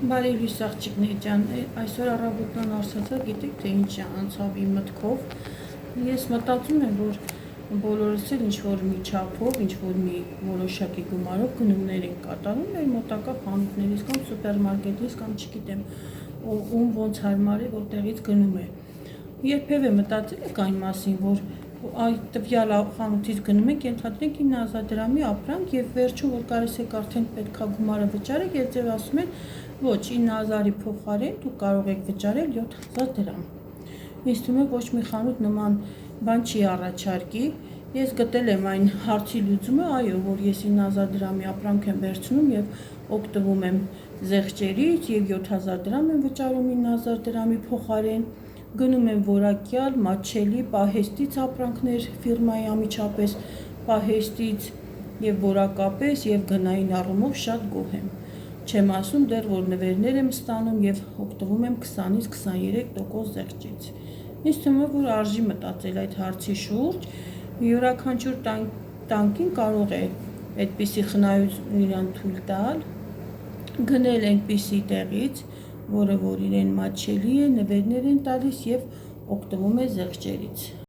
Բարի լույս աղջիկներ ջան, այսօր առավոտյան արսացա, գիտեք թե ինչ անցավ իմ մտքով։ Ես մտածում եմ, որ բոլորս էլ ինչ-որ մի չափով, ինչ-որ մի որոշակի գումարով գնումներ են կատարում մեր մոտակա խանութներից կամ սուպերմարկետից կամ չգիտեմ, ում ոնց հարմար է, որտեղից գնում է։ Երբևէ մտածել եք այն մասին, որ այդ տվյալ խանութից գնում եք, ենթադրենք 9000 դրամի ապրանք եւ վերջում որ կարես եք արդեն պետքա գումարը վճարեք եւ ձեզ ասում են ոչ 9000-ի փոխարեն դուք կարող եք վճարել 7000 դրամ։ Ինձ թվում է ոչ մի խանութ նման բան չի առաջարկի։ Ես գտել եմ այն հարցի լուծումը, այո, որ ես 9000 դրամի ապրանք եմ վերցնում եւ օգտվում եմ զեղչերից եւ 7000 դրամ եմ վճարում 9000 դրամի փոխարեն։ Գնում եմ որակյալ, մատչելի, պահեստից ապրանքներ ֆիրմայի անմիջապես պահեստից եւ որակապես եւ գնային առումով շատ գոհ եմ։ Չեմ ասում դեռ որ նվերներ եմ ստանում եւ օգտվում եմ 20-ից 23% զեղչից։ Ինձ թվում է որ արժի մտածել այդ հարցի շուրջ, յուրաքանչյուր տանկին կարող է այդպիսի խնայություն իրան թույլ տալ, գնել այնպիսի տեղից, որը որ իրեն մատչելի է, նվերներ են տալիս եւ օգտվում է զեղչերից։